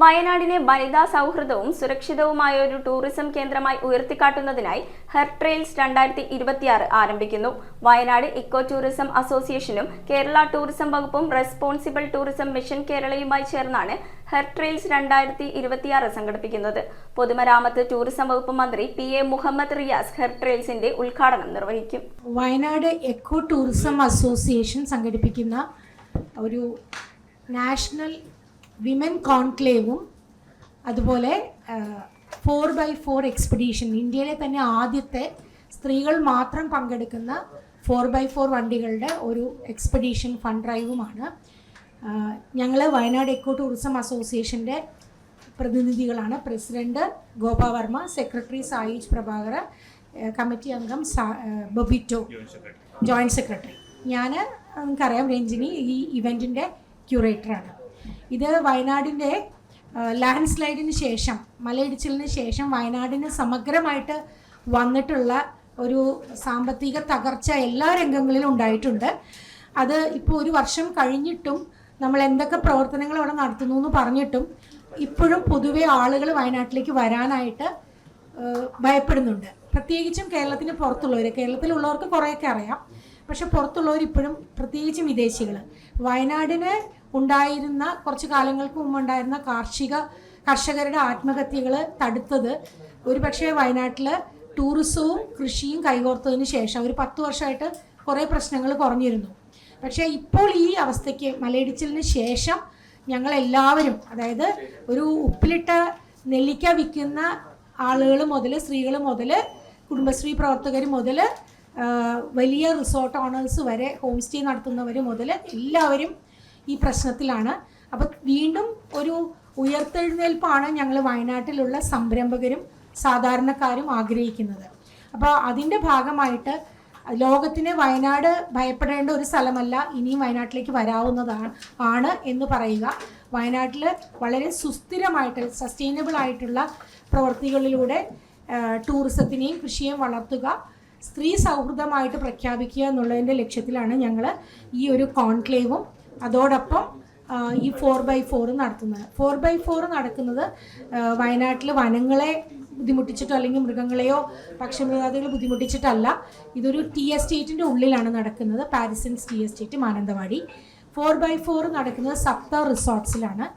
വയനാടിനെ വനിതാ സൗഹൃദവും സുരക്ഷിതവുമായ ഒരു ടൂറിസം കേന്ദ്രമായി ഉയർത്തിക്കാട്ടുന്നതിനായി ഹെർട്രെയിൽസ് 2026 ആരംഭിക്കുന്നു. വയനാട് ഇക്കോ ടൂറിസം അസോസിയേഷനും കേരള ടൂറിസം വകുപ്പും റെസ്പോൺസിബിൾ ടൂറിസം മിഷൻ കേരളയുമായി ചേർന്നാണ് ഹെർട്രെയിൽസ് 2026 സംഘടിപ്പിക്കുന്നത്. പൊതുമരാമത്ത് ടൂറിസം വകുപ്പ് മന്ത്രി PA മുഹമ്മദ് റിയാസ് ഹെർട്രെയിൽസിന്റെ ഉദ്ഘാടനം നിർവഹിക്കും. വയനാട് ഇക്കോ ടൂറിസം അസോസിയേഷൻ സംഘടിപ്പിക്കുന്ന ഒരു നാഷണൽ വിമൻ കോൺക്ലേവും അതുപോലെ 4x4 എക്സ്പെഡീഷൻ, ഇന്ത്യയിലെ തന്നെ ആദ്യത്തെ സ്ത്രീകൾ മാത്രം പങ്കെടുക്കുന്ന 4x4 വണ്ടികളുടെ ഒരു എക്സ്പെഡീഷൻ ഫണ്ട് ഡ്രൈവുമാണ്. ഞങ്ങൾ വയനാട് ഇക്കോ ടൂറിസം അസോസിയേഷൻ്റെ പ്രതിനിധികളാണ്. President Gopa Varma, secretary Saij Prabhakar, committee അംഗം ബൊബിറ്റോ, ജോയിൻറ്റ് സെക്രട്ടറി. ഞാൻ നമുക്കറിയാം രഞ്ജിനി ഈ ഇവൻറ്റിൻ്റെ ക്യൂറേറ്ററാണ്. ഇത് വയനാടിൻ്റെ ലാൻഡ് സ്ലൈഡിന് ശേഷം, മലയിടിച്ചിലിന് ശേഷം വയനാടിന് സമഗ്രമായിട്ട് വന്നിട്ടുള്ള ഒരു സാമ്പത്തിക തകർച്ച എല്ലാ രംഗങ്ങളിലും ഉണ്ടായിട്ടുണ്ട്. അത് ഇപ്പോൾ ഒരു വർഷം കഴിഞ്ഞിട്ടും നമ്മൾ എന്തൊക്കെ പ്രവർത്തനങ്ങൾ അവിടെ നടത്തുന്നു എന്ന് പറഞ്ഞിട്ടും ഇപ്പോഴും പൊതുവെ ആളുകൾ വയനാട്ടിലേക്ക് വരാനായിട്ട് ഭയപ്പെടുന്നുണ്ട്. പ്രത്യേകിച്ചും കേരളത്തിന് പുറത്തുള്ളവർ, കേരളത്തിലുള്ളവർക്ക് കുറേയൊക്കെ അറിയാം, പക്ഷെ പുറത്തുള്ളവർ ഇപ്പോഴും, പ്രത്യേകിച്ചും വിദേശികൾ, വയനാടിന് ഉണ്ടായിരുന്ന കുറച്ച് കാലങ്ങൾക്ക് മുമ്പ് ഉണ്ടായിരുന്ന കർഷകരുടെ ആത്മഹത്യകൾ തടുത്തത് ഒരുപക്ഷെ വയനാട്ടിൽ ടൂറിസവും കൃഷിയും കൈകോർത്തതിന് ശേഷം ഒരു 10 വർഷമായിട്ട് കുറേ പ്രശ്നങ്ങൾ കുറഞ്ഞിരുന്നു. പക്ഷേ ഇപ്പോൾ ഈ അവസ്ഥയ്ക്ക്, മലയിടിച്ചിലിന് ശേഷം ഞങ്ങളെല്ലാവരും, അതായത് ഒരു ഉപ്പിലിട്ട നെല്ലിക്ക വിൽക്കുന്ന ആളുകൾ മുതൽ, സ്ത്രീകൾ മുതൽ, കുടുംബശ്രീ പ്രവർത്തകർ മുതൽ, വലിയ റിസോർട്ട് ഓണേഴ്സ് വരെ, ഹോം സ്റ്റേ നടത്തുന്നവർ മുതൽ എല്ലാവരും ഈ പ്രശ്നത്തിലാണ്. അപ്പോൾ വീണ്ടും ഒരു ഉയർത്തെഴുന്നേൽപ്പാണ് ഞങ്ങൾ വയനാട്ടിലുള്ള സംരംഭകരും സാധാരണക്കാരും ആഗ്രഹിക്കുന്നത്. അപ്പോൾ അതിൻ്റെ ഭാഗമായിട്ട് ലോകത്തിന് വയനാട് ഭയപ്പെടേണ്ട ഒരു സ്ഥലമല്ല, ഇനിയും വയനാട്ടിലേക്ക് വരാവുന്നതാണ് എന്ന് പറയുക. വയനാട്ടിൽ വളരെ സുസ്ഥിരമായിട്ട്, സസ്റ്റൈനബിൾ ആയിട്ടുള്ള പ്രവൃത്തികളിലൂടെ ടൂറിസത്തിനെയും കൃഷിയെയും വളർത്തുക, സ്ത്രീ സൗഹൃദമായിട്ട് പ്രഖ്യാപിക്കുക എന്നുള്ളതിൻ്റെ ലക്ഷ്യത്തിലാണ് ഞങ്ങൾ ഈ ഒരു കോൺക്ലേവും അതോടൊപ്പം ഈ 4x4 നടത്തുന്നത്. 4x4 നടക്കുന്നത് വയനാട്ടിൽ വനങ്ങളെ ബുദ്ധിമുട്ടിച്ചിട്ടോ അല്ലെങ്കിൽ മൃഗങ്ങളെയോ പക്ഷിമൃഗാദികളെ ബുദ്ധിമുട്ടിച്ചിട്ടല്ല. ഇതൊരു ടീ എസ്റ്റേറ്റിൻ്റെ ഉള്ളിലാണ് നടക്കുന്നത്, Parisons tea estate, Mananthavady. 4x4 നടക്കുന്നത് സപ്ത റിസോർട്ട്സിലാണ്.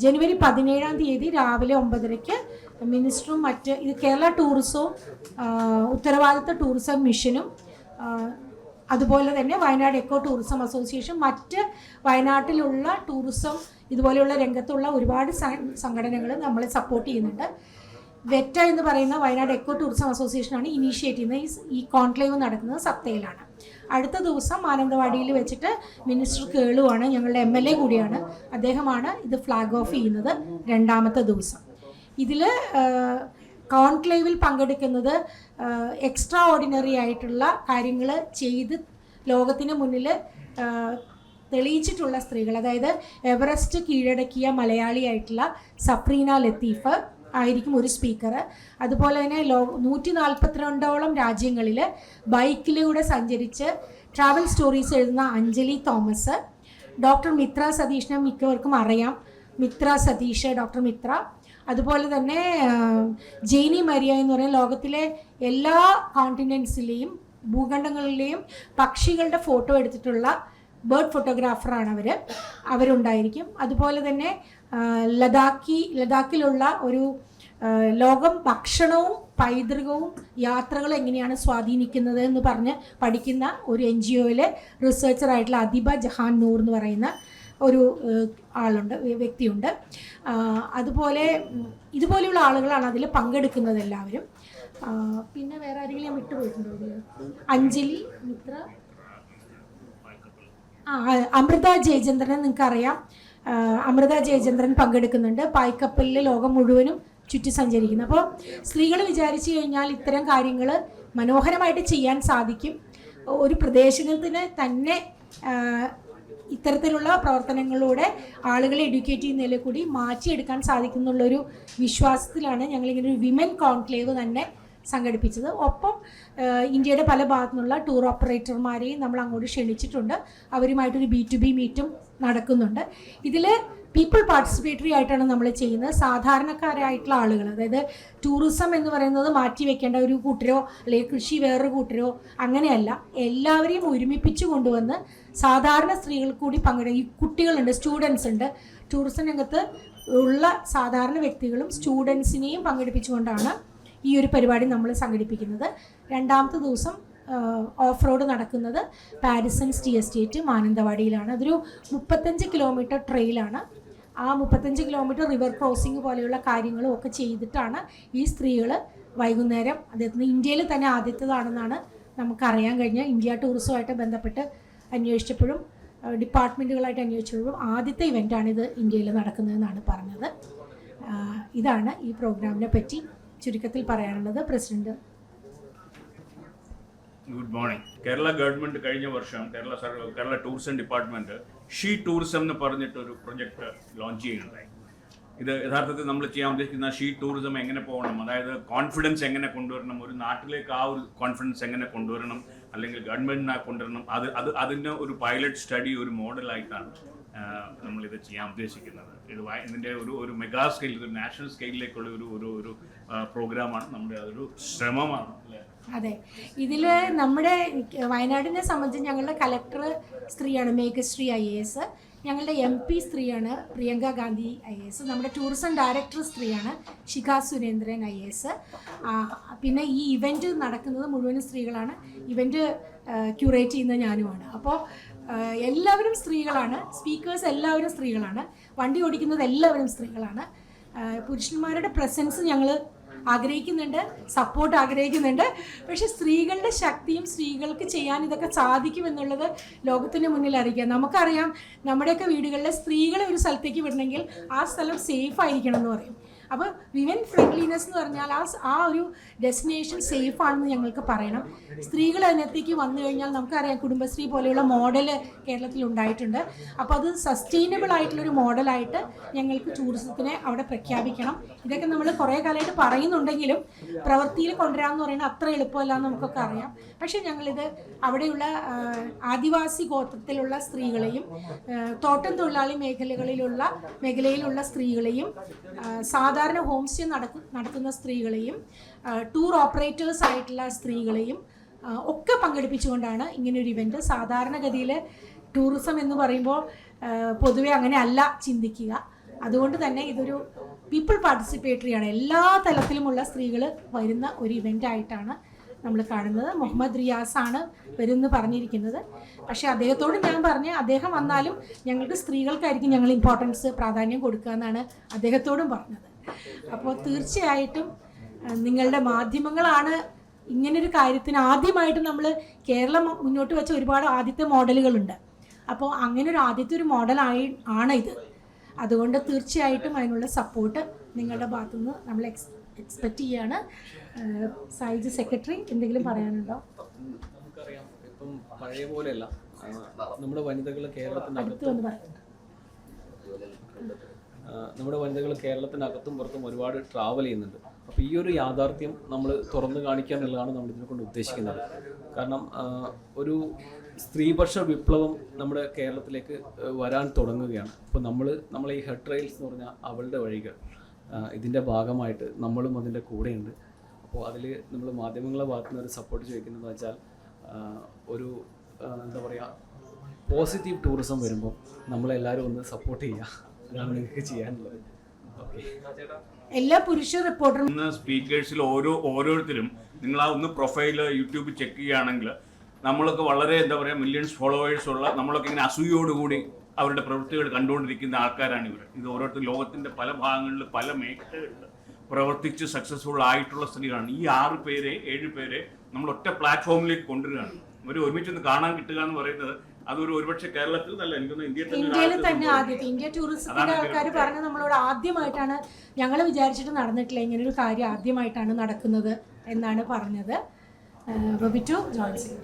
ജനുവരി 17-ാം തീയതി രാവിലെ 9:30-ക്ക് മിനിസ്റ്ററും ഇത് കേരള ടൂറിസവും ഉത്തരവാദിത്ത ടൂറിസം മിഷനും അതുപോലെ തന്നെ വയനാട് ഇക്കോ ടൂറിസം അസോസിയേഷൻ, മറ്റ് വയനാട്ടിലുള്ള ടൂറിസം ഇതുപോലെയുള്ള രംഗത്തുള്ള ഒരുപാട് സംഘടനകൾ നമ്മളെ സപ്പോർട്ട് ചെയ്യുന്നുണ്ട്. വെറ്റ എന്ന് പറയുന്ന വയനാട് ഇക്കോ ടൂറിസം അസോസിയേഷനാണ് ഇനീഷ്യേറ്റ് ചെയ്യുന്നത്. ഈ കോൺക്ലേവ് നടക്കുന്നത് സപ്തയിലാണ്. അടുത്ത ദിവസം മാനന്തവാടിയിൽ വെച്ചിട്ട് മിനിസ്റ്റർ കേളുവാണ്, ഞങ്ങളുടെ MLA കൂടിയാണ്, അദ്ദേഹമാണ് ഇത് ഫ്ലാഗ് ഓഫ് ചെയ്യുന്നത് 2ാമത്തെ ദിവസം. ഇതിൽ കോൺക്ലേവിൽ പങ്കെടുക്കുന്നത് എക്സ്ട്രാ ഓർഡിനറി ആയിട്ടുള്ള കാര്യങ്ങൾ ചെയ്ത് ലോകത്തിന് മുന്നിൽ തെളിയിച്ചിട്ടുള്ള സ്ത്രീകൾ, അതായത് എവറസ്റ്റ് കീഴടക്കിയ മലയാളിയായിട്ടുള്ള സഫ്രീന ലത്തീഫ് ആയിരിക്കും ഒരു സ്പീക്കർ. അതുപോലെ തന്നെ 142ഓളം രാജ്യങ്ങളിൽ ബൈക്കിലൂടെ സഞ്ചരിച്ച് ട്രാവൽ സ്റ്റോറീസ് എഴുതുന്ന അഞ്ജലി തോമസ്, ഡോക്ടർ മിത്ര സതീഷിനെ മിക്കവർക്കും അറിയാം, മിത്ര സതീഷ്, ഡോക്ടർ മിത്ര. അതുപോലെ തന്നെ ജെയ്നി മരിയ എന്ന് പറയുന്ന ലോകത്തിലെ എല്ലാ കോണ്ടിനെൻസിലെയും ഭൂഖണ്ഡങ്ങളിലെയും പക്ഷികളുടെ ഫോട്ടോ എടുത്തിട്ടുള്ള ബേർഡ് ഫോട്ടോഗ്രാഫറാണ് അവരുണ്ടായിരിക്കും. അതുപോലെ തന്നെ ലഡാക്കിലുള്ള ഒരു ലോകം ഭക്ഷണവും പൈതൃകവും യാത്രകളും എങ്ങനെയാണ് സ്വാധീനിക്കുന്നത് എന്ന് പറഞ്ഞ് പഠിക്കുന്ന ഒരു NGOയിലെ റിസർച്ചറായിട്ടുള്ള അദിബ ജഹാൻ നൂർ എന്ന് പറയുന്ന ഒരു വ്യക്തിയുണ്ട്. അതുപോലെ ഇതുപോലെയുള്ള ആളുകളാണ് അതിൽ പങ്കെടുക്കുന്നത് എല്ലാവരും. പിന്നെ വേറെ ആരെങ്കിലും ഞാൻ വിട്ടുപോയിട്ടുണ്ടോ? അഞ്ജലി മിത്ര, അമൃത ജയചന്ദ്രനെ നിങ്ങൾക്കറിയാം. അമൃത ജയചന്ദ്രൻ പങ്കെടുക്കുന്നുണ്ട്. പായ്ക്കപ്പലിൽ ലോകം മുഴുവനും ചുറ്റി സഞ്ചരിക്കുന്നു. അപ്പോൾ സ്ത്രീകൾ വിചാരിച്ചു കഴിഞ്ഞാൽ ഇത്തരം കാര്യങ്ങൾ മനോഹരമായിട്ട് ചെയ്യാൻ സാധിക്കും. ഒരു പ്രദേശത്തിന് തന്നെ ഇത്തരത്തിലുള്ള പ്രവർത്തനങ്ങളിലൂടെ ആളുകളെ എഡ്യൂക്കേറ്റ് ചെയ്യുന്നതിൽ കൂടി മാറ്റിയെടുക്കാൻ സാധിക്കുന്നുള്ളൊരു വിശ്വാസത്തിലാണ് ഞങ്ങളിങ്ങനെ ഒരു വിമൻ കോൺക്ലേവ് തന്നെ സംഘടിപ്പിച്ചത്. ഒപ്പം ഇന്ത്യയുടെ പല ഭാഗത്തു നിന്നുള്ള ടൂർ ഓപ്പറേറ്റർമാരെയും നമ്മൾ അങ്ങോട്ട് ക്ഷണിച്ചിട്ടുണ്ട്. അവരുമായിട്ടൊരു B2B മീറ്റും നടക്കുന്നുണ്ട്. ഇതിൽ പീപ്പിൾ പാർട്ടിസിപ്പേറ്ററി ആയിട്ടാണ് നമ്മൾ ചെയ്യുന്നത്. സാധാരണക്കാരായിട്ടുള്ള ആളുകൾ, അതായത് ടൂറിസം എന്ന് പറയുന്നത് മാറ്റി വെക്കേണ്ട ഒരു കൂട്ടരോ അല്ലെങ്കിൽ കൃഷി വേറൊരു കൂട്ടരോ അങ്ങനെയല്ല, എല്ലാവരെയും ഒരുമിപ്പിച്ച് കൊണ്ടുവന്ന് സാധാരണ സ്ത്രീകൾ കൂടി ഈ കുട്ടികളുണ്ട്, സ്റ്റുഡൻസ് ഉണ്ട്, ടൂറിസം രംഗത്ത് ഉള്ള സാധാരണ വ്യക്തികളും സ്റ്റുഡൻസിനെയും പങ്കെടുപ്പിച്ചുകൊണ്ടാണ് ഈ ഒരു പരിപാടി നമ്മൾ സംഘടിപ്പിക്കുന്നത്. രണ്ടാമത്തെ ദിവസം ഓഫ് റോഡ് നടക്കുന്നത് പാരിസൺസ് ടീ എസ്റ്റേറ്റ് മാനന്തവാടിയിലാണ്. അതൊരു 35 കിലോമീറ്റർ ട്രെയിലാണ്. ആ 35 കിലോമീറ്റർ റിവർ ക്രോസിംഗ് പോലെയുള്ള കാര്യങ്ങളും ഒക്കെ ചെയ്തിട്ടാണ് ഈ സ്ത്രീകൾ വൈകുന്നേരം, അദ്ദേഹത്തിന് ഇന്ത്യയിൽ തന്നെ ആദ്യത്തേതാണെന്നാണ് നമുക്കറിയാൻ കഴിഞ്ഞ, ഇന്ത്യ ടൂറിസവുമായിട്ട് ബന്ധപ്പെട്ട് അന്വേഷിച്ചപ്പോഴും ഡിപ്പാർട്ട്മെൻറ്റുകളായിട്ട് അന്വേഷിച്ചപ്പോഴും ആദ്യത്തെ ഇവൻ്റാണിത് ഇന്ത്യയിൽ നടക്കുന്നതെന്നാണ് പറഞ്ഞത്. ഇതാണ് ഈ പ്രോഗ്രാമിനെ പറ്റി ചുരുക്കത്തിൽ പറയാനുള്ളത്. President. Good morning. Kerala government കഴിഞ്ഞ വർഷം Kerala tourism department she tourism എന്ന് പറഞ്ഞിട്ടൊരു പ്രൊജക്റ്റ് ലോഞ്ച് ചെയ്യുന്നുണ്ടായി. ഇത് യഥാർത്ഥത്തിൽ നമ്മൾ ചെയ്യാൻ ഉദ്ദേശിക്കുന്ന ഷീ ടൂറിസം എങ്ങനെ പോകണം, അതായത് കോൺഫിഡൻസ് എങ്ങനെ കൊണ്ടുവരണം, ഒരു നാട്ടിലേക്ക് ആ ഒരു കോൺഫിഡൻസ് എങ്ങനെ കൊണ്ടുവരണം, അല്ലെങ്കിൽ ഗവൺമെൻറ്റിനെ കൊണ്ടുവരണം, അതിന് ഒരു പൈലറ്റ് സ്റ്റഡി, ഒരു മോഡലായിട്ടാണ് നമ്മളിത് ചെയ്യാൻ ഉദ്ദേശിക്കുന്നത്. ഇതിൻ്റെ ഒരു മെഗാ സ്കെയിൽ, ഒരു നാഷണൽ സ്കെയിലിലേക്കുള്ള ഒരു പ്രോഗ്രാമാണ്, നമ്മുടെ അതൊരു ശ്രമമാണ് അല്ലേ? അതെ, ഇതിൽ നമ്മുടെ വയനാടിനെ സംബന്ധിച്ച് ഞങ്ങളുടെ കലക്ടർ സ്ത്രീയാണ് മേഘശ്രീ IAS, ഞങ്ങളുടെ MP സ്ത്രീയാണ് പ്രിയങ്ക ഗാന്ധി IAS, നമ്മുടെ ടൂറിസം ഡയറക്ടർ സ്ത്രീയാണ് ശിഖ സുരേന്ദ്രൻ IAS. പിന്നെ ഈ ഇവൻറ്റ് നടക്കുന്നത് മുഴുവനും സ്ത്രീകളാണ്. ഇവൻറ്റ് ക്യൂറേറ്റ് ചെയ്യുന്നത് ഞാനുമാണ്. അപ്പോൾ എല്ലാവരും സ്ത്രീകളാണ്, സ്പീക്കേഴ്സ് എല്ലാവരും സ്ത്രീകളാണ്, വണ്ടി ഓടിക്കുന്നത് എല്ലാവരും സ്ത്രീകളാണ്. പുരുഷന്മാരുടെ പ്രസൻസ് ഞങ്ങൾ ആഗ്രഹിക്കുന്നുണ്ട്, സപ്പോർട്ട് ആഗ്രഹിക്കുന്നുണ്ട്. പക്ഷെ സ്ത്രീകളുടെ ശക്തിയും സ്ത്രീകൾക്ക് ചെയ്യാൻ ഇതൊക്കെ സാധിക്കുമെന്നുള്ളത് ലോകത്തിന് മുന്നിൽ അറിയിക്കുക. നമുക്കറിയാം, നമ്മുടെയൊക്കെ വീടുകളിലെ സ്ത്രീകളെ ഒരു സ്ഥലത്തേക്ക് വിടണമെങ്കിൽ ആ സ്ഥലം സേഫ് ആയിരിക്കണം എന്ന് പറയും. അപ്പോൾ വിമൻ ഫ്രണ്ട്ലിനെസ് എന്ന് പറഞ്ഞാൽ ആ ഒരു ഡെസ്റ്റിനേഷൻ സേഫ് ആണെന്ന് ഞങ്ങൾക്ക് പറയണം. സ്ത്രീകൾ അതിനകത്തേക്ക് വന്നു കഴിഞ്ഞാൽ നമുക്കറിയാം, കുടുംബശ്രീ പോലെയുള്ള മോഡൽ കേരളത്തിൽ ഉണ്ടായിട്ടുണ്ട്. അപ്പോൾ അത് സസ്റ്റൈനബിൾ ആയിട്ടുള്ളൊരു മോഡലായിട്ട് ഞങ്ങൾക്ക് ടൂറിസത്തിനെ അവിടെ പ്രഖ്യാപിക്കണം. ഇതൊക്കെ നമ്മൾ കുറേ കാലമായിട്ട് പറയുന്നുണ്ടെങ്കിലും പ്രവൃത്തിയിൽ കൊണ്ടുവരാമെന്ന് പറയുന്നത് അത്ര എളുപ്പമല്ല എന്ന് നമുക്കൊക്കെ അറിയാം. പക്ഷേ ഞങ്ങളിത് അവിടെയുള്ള ആദിവാസി ഗോത്രത്തിലുള്ള സ്ത്രീകളെയും തോട്ടം തൊഴിലാളി മേഖലയിലുള്ള സ്ത്രീകളെയും സാധാരണ ഹോം സ്റ്റേ നടത്തുന്ന സ്ത്രീകളെയും ടൂർ ഓപ്പറേറ്റേഴ്സ് ആയിട്ടുള്ള സ്ത്രീകളെയും ഒക്കെ പങ്കെടുപ്പിച്ചുകൊണ്ടാണ് ഇങ്ങനൊരു ഇവൻറ്റ്. സാധാരണഗതിയിൽ ടൂറിസം എന്ന് പറയുമ്പോൾ പൊതുവെ അങ്ങനെ അല്ല ചിന്തിക്കുക. അതുകൊണ്ട് തന്നെ ഇതൊരു പീപ്പിൾ പാർട്ടിസിപ്പേറ്ററിയാണ്. എല്ലാ തലത്തിലുമുള്ള സ്ത്രീകൾ വരുന്ന ഒരു ഇവൻ്റായിട്ടാണ് നമ്മൾ കാണുന്നത്. മുഹമ്മദ് റിയാസാണ് വരുമെന്ന് പറഞ്ഞിരിക്കുന്നത്. പക്ഷേ അദ്ദേഹത്തോട് ഞാൻ പറഞ്ഞ്, അദ്ദേഹം വന്നാലും ഞങ്ങൾക്ക് സ്ത്രീകൾക്കായിരിക്കും ഞങ്ങൾ പ്രാധാന്യം കൊടുക്കുക എന്നാണ് അദ്ദേഹത്തോടും പറഞ്ഞത്. അപ്പോൾ തീർച്ചയായിട്ടും നിങ്ങളുടെ മാധ്യമങ്ങളാണ് ഇങ്ങനൊരു കാര്യത്തിന് ആദ്യമായിട്ട് നമ്മൾ കേരളം മുന്നോട്ട് വെച്ച ഒരുപാട് ആദ്യത്തെ മോഡലുകളുണ്ട്. അപ്പോൾ അങ്ങനെ ഒരു ആദ്യത്തെ ഒരു മോഡലാണ് ഇത്. അതുകൊണ്ട് തീർച്ചയായിട്ടും അതിനുള്ള സപ്പോർട്ട് നിങ്ങളുടെ ഭാഗത്തുനിന്ന് നമ്മൾ എക്സ്പെക്റ്റ് ചെയ്യാണ്. സായിജ് സെക്രട്ടറി എന്തെങ്കിലും പറയാനുണ്ടോ? നമുക്കറിയാം, ഇപ്പം പഴയ പോലെയല്ല, നമ്മുടെ വനിതകൾ കേരളത്തിനകത്തും പുറത്തും ഒരുപാട് ട്രാവൽ ചെയ്യുന്നുണ്ട്. അപ്പോൾ ഈ ഒരു യാഥാർത്ഥ്യം നമ്മൾ തുറന്നു കാണിക്കാനുള്ളതാണ് നമ്മൾ ഇതിനെ കൊണ്ട് ഉദ്ദേശിക്കുന്നത്. കാരണം ഒരു സ്ത്രീപക്ഷ വിപ്ലവം നമ്മുടെ കേരളത്തിലേക്ക് വരാൻ തുടങ്ങുകയാണ്. അപ്പോൾ നമ്മളെ ഈ ഹെഡ് ട്രയൽസ് എന്ന് പറഞ്ഞാൽ അവളുടെ വഴികൾ, ഇതിൻ്റെ ഭാഗമായിട്ട് നമ്മളും അതിൻ്റെ കൂടെയുണ്ട്. അപ്പോൾ അതിൽ നമ്മൾ മാധ്യമങ്ങളെ ഭാഗത്തുനിന്ന് ഒരു സപ്പോർട്ട് ചോദിക്കുന്നതെന്ന് വെച്ചാൽ, ഒരു എന്താ പറയുക, പോസിറ്റീവ് ടൂറിസം വരുമ്പോൾ നമ്മളെല്ലാവരും ഒന്ന് സപ്പോർട്ട് ചെയ്യുക. അതാണ് നിങ്ങൾക്ക് ചെയ്യാനുള്ളത്. ഓക്കെ, എല്ലാ പുരുഷ റിപ്പോർട്ടറും ഇന്ന് സ്പീക്കേഴ്സിൽ ഓരോരുത്തരും നിങ്ങൾ ആ ഒന്ന് പ്രൊഫൈൽ യൂട്യൂബ് ചെക്ക് ചെയ്യുകയാണെങ്കിൽ നമ്മളൊക്കെ വളരെ എന്താ പറയുക മില്യൺസ് ഫോളോവേഴ്സ് ഉള്ള, നമ്മളൊക്കെ ഇങ്ങനെ അസൂയോടുകൂടി അവരുടെ പ്രവൃത്തികൾ കണ്ടുകൊണ്ടിരിക്കുന്ന ആൾക്കാരാണ് ഇവർ. ഇത് ഓരോരുത്തർ ലോകത്തിൻ്റെ പല ഭാഗങ്ങളിൽ പല മേഖലകളിൽ പ്രവർത്തിച്ച് സക്സസ്ഫുൾ ആയിട്ടുള്ള സ്ത്രീകളാണ്. ഈ 7 പേരെ നമ്മൾ ഒറ്റ പ്ലാറ്റ്ഫോമിലേക്ക് കൊണ്ടുവരികയാണ്. അവർ ഒരുമിച്ചൊന്ന് കാണാൻ കിട്ടുക എന്ന് പറയുന്നത് അതൊരു ഒരുപക്ഷെ കേരളത്തിൽ നല്ല, എനിക്കൊന്ന് ഇന്ത്യയിൽ തന്നെ ആദ്യത്തെ ഇന്ത്യ ടൂറിസത്തിന്റെ ആൾക്കാർ പറഞ്ഞ നമ്മളോട് ആദ്യമായിട്ടാണ്, ഞങ്ങൾ വിചാരിച്ചിട്ട് നടന്നിട്ടില്ല, ഇങ്ങനൊരു കാര്യം ആദ്യമായിട്ടാണ് നടക്കുന്നത് എന്നാണ് പറഞ്ഞത്.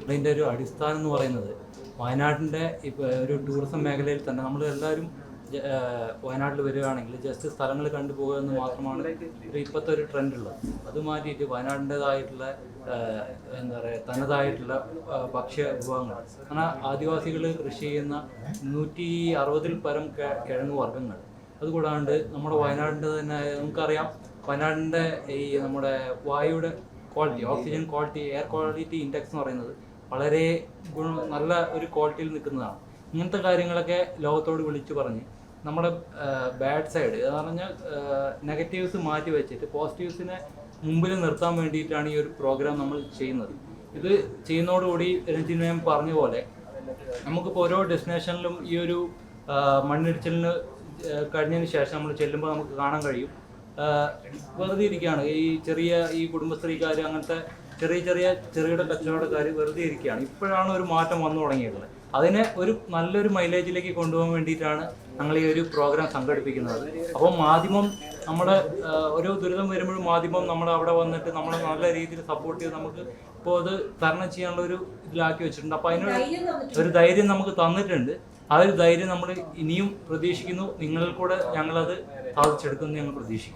അതിൻ്റെ ഒരു അടിസ്ഥാനം എന്ന് പറയുന്നത് വയനാടിൻ്റെ ഇപ്പോൾ ഒരു ടൂറിസം മേഖലയിൽ തന്നെ നമ്മൾ എല്ലാവരും വയനാട്ടിൽ വരികയാണെങ്കിൽ ജസ്റ്റ് സ്ഥലങ്ങൾ കണ്ടുപോകുക എന്ന് മാത്രമാണ് ഇപ്പോഴത്തെ ഒരു ട്രെൻഡുള്ളത്. അത് മാറ്റിയിട്ട് വയനാടിൻ്റെതായിട്ടുള്ള എന്താ പറയുക തനതായിട്ടുള്ള ഭക്ഷ്യ വിഭവങ്ങൾ, കാരണം ആദിവാസികൾ കൃഷി ചെയ്യുന്ന 160-ൽ പരം കിഴങ്ങ് വർഗ്ഗങ്ങൾ, അതുകൂടാണ്ട് നമ്മുടെ വയനാടിൻ്റെ തന്നെ നമുക്കറിയാം, വയനാടിൻ്റെ ഈ നമ്മുടെ വായുയുടെ quality, oxygen quality, air quality index എന്ന് പറയുന്നത് വളരെ നല്ല ഒരു ക്വാളിറ്റിയിൽ നിൽക്കുന്നതാണ്. ഇങ്ങനത്തെ കാര്യങ്ങളൊക്കെ ലോകത്തോട് വിളിച്ചു പറഞ്ഞ് നമ്മുടെ ബാഡ് സൈഡ് എന്ന് പറഞ്ഞാൽ നെഗറ്റീവ്സ് മാറ്റി വെച്ചിട്ട് പോസിറ്റീവ്സിനെ മുമ്പിൽ നിർത്താൻ വേണ്ടിയിട്ടാണ് ഈ ഒരു പ്രോഗ്രാം നമ്മൾ ചെയ്യുന്നത്. ഇത് ചെയ്യുന്നതോടുകൂടി രഞ്ജിൻ മാം പറഞ്ഞ പോലെ നമുക്കിപ്പോൾ ഓരോ ഡെസ്റ്റിനേഷനിലും ഈ ഒരു മണ്ണിടിച്ചിലിന് കഴിഞ്ഞതിന് ശേഷം നമ്മൾ ചെല്ലുമ്പോൾ നമുക്ക് കാണാൻ കഴിയും, വെറുതെ ഇരിക്കുകയാണ് ഈ കുടുംബശ്രീക്കാർ, അങ്ങനത്തെ ചെറുകിട കച്ചവടക്കാർ വെറുതെ ഇരിക്കുകയാണ്. ഇപ്പോഴാണ് ഒരു മാറ്റം വന്നു തുടങ്ങിയിട്ടുള്ളത്. അതിനെ ഒരു നല്ലൊരു മൈലേജിലേക്ക് കൊണ്ടുപോകാൻ വേണ്ടിയിട്ടാണ് ഞങ്ങൾ ഈ ഒരു പ്രോഗ്രാം സംഘടിപ്പിക്കുന്നത്. അപ്പോൾ മാധ്യമം നമ്മുടെ ഓരോ ദുരിതം വരുമ്പോഴും മാധ്യമം നമ്മുടെ അവിടെ വന്നിട്ട് നമ്മളെ നല്ല രീതിയിൽ സപ്പോർട്ട് ചെയ്ത് നമുക്ക് ഇപ്പോൾ അത് തരണം ചെയ്യാനുള്ള ഒരു ഇതിലാക്കി വെച്ചിട്ടുണ്ട്. അപ്പോൾ അതിനൊരു ഒരു ധൈര്യം നമുക്ക് തന്നിട്ടുണ്ട്. ആ ഒരു ധൈര്യം നമ്മൾ ഇനിയും പ്രതീക്ഷിക്കുന്നു. നിങ്ങളിൽ കൂടെ ഞങ്ങളത് സാധിച്ചെടുക്കുമെന്ന് ഞങ്ങൾ പ്രതീക്ഷിക്കുന്നു.